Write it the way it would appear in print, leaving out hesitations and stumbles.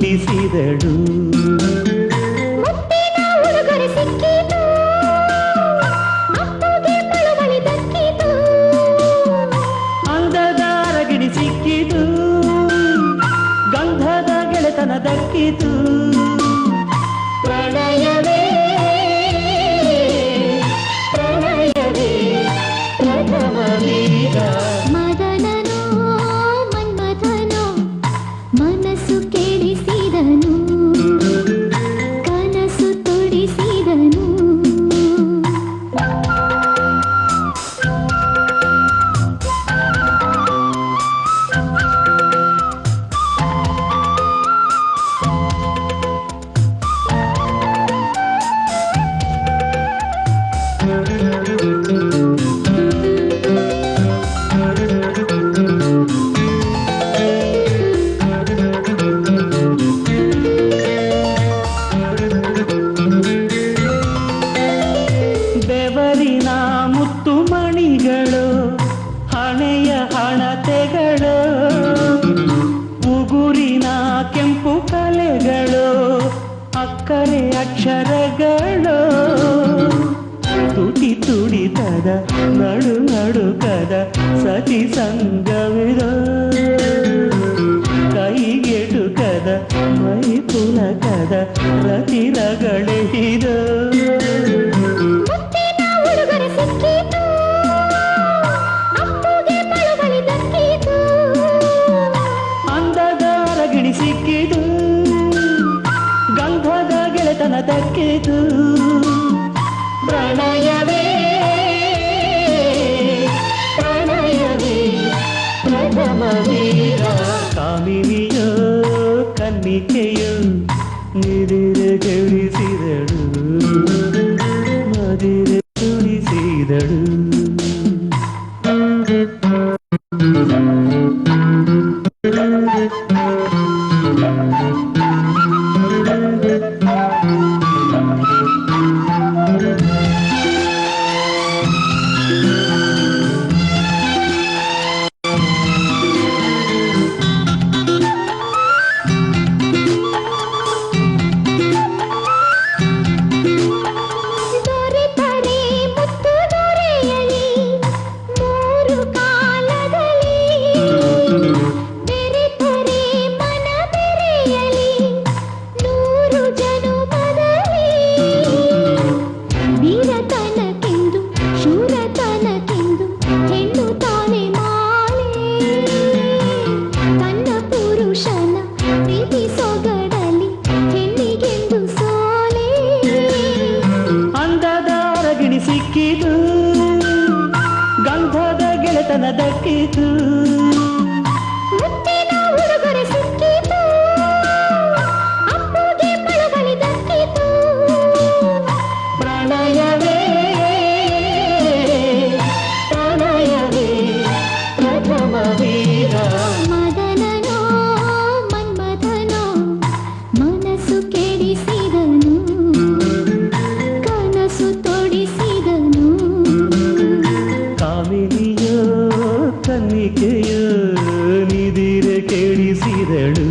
ಕೆಡಿಸಿದಳು. ಮುತ್ತಿನ ಉಡುಗೊರೆ ಸಿಕ್ಕಿತು, ಅಪ್ಪುಗೆ ಬಳುವಳಿ ದಕ್ಕಿತು. ಅಂದದ ಅರಗಿಣಿ ಸಿಕ್ಕಿತು, ಗಂಧದ ಗೆಳೆತನ ದಕ್ಕಿತು. ಪ್ರಣಯವೇ ಪ್ರಣಯವೇ ಪ್ರಥಮ ವೀರ. ಮದನನೋ ಮನ್ಮಥನೋ ಮನಸ್ಸು ಕೆಡಿಸಿದನು, ಕನಸು ತೊಡಿಸಿದನು. ಬೆವರಿನ ಮುತ್ತು ಮಣಿಗಳು, ಹಣೆಯ ಹಣತೆಗಳು, ಉಗುರಿನ ಕೆಂಪು ಕಲೆಗಳು, ಅಕ್ಕರೆ ಅಕ್ಷರಗಳು. ತುಟಿ ತುಡಿತದ ನಡು ನಡುಕದ ಸತಿ ಸಂಗವಿದೋ, ಕೈಗೆಟುಕದ ಮೈ ಪುಲಕದ ರತಿರಗಳೆಹಿದೋ. ಮುತ್ತಿನ ಉಡುಗೊರೆ ಸಿಕ್ಕಿತು, ಅಪ್ಪುಗೆ ಬಳುವಳಿ ದಕ್ಕಿತು. ಅಂದದ ಅರಗಿಣಿ ಸಿಕ್ಕಿತು, ಗಂಧದ ಗೆಳೆತನ ದಕ್ಕಿತು. ಪ್ರಣಯವೇ ಪ್ರಣಯವೇ ಪ್ರಥಮ ವೀರ. ಕಾಮಿನಿಯೋ ಕನ್ನಿಕೆಯೋ ನಿದಿರೆ ಕೆಡಿಸಿದಳು, ಮದಿರೆ ತುಡಿಸಿದಳು. ದೊರೆತರೆ ಮುತ್ತು ದೊರೆಯಲಿ ಮೂರು ಕಾಲದಲ್ಲಿ, ಬೆರೆತರೆ ಮನ ಬೆರೆಯಲಿ ನೂರು ಜನುಮದಲ್ಲಿ. ವೀರತನಕ್ಕೆಂದು ಶೂರತನಕ್ಕೆಂದು ಹೆಣ್ಣು ತಾನೆ ಮಾಲೆ, ತನ್ನ ಪುರುಷನ ಪ್ರೀತಿ ಸೊಗಡಲಿ ಹೆಣ್ಣಿಗೆಂದು ಸೋಲೆ. ಅಂದದ ಅರಗಿಣಿ ಸಿಕ್ಕಿತು, ಗಂಧದ ಗೆಳೆತನ ದಕ್ಕಿತು. ಮುತ್ತಿನ ಉಡುಗೊರೆ ಸಿಕ್ಕಿತು, ಅಪ್ಪುಗೆ ಬಳುವಳಿ ದಕ್ಕಿತು. ಪ್ರಣಯವೇ ಪ್ರಣಯವೇ ಪ್ರಥಮ ವೀರ. ಮದನನೋ ಮನ್ಮಥನೋ ಮನಸ್ಸು ಕೆಡಿಸಿದನು, ಕನಸು ತೊಡಿಸಿದನು. ಕಾಮಿನಿಯೋ ಕನ್ನಿಕೆಯೋ ನಿದಿರೆ ಕೆಡಿಸಿದಳು.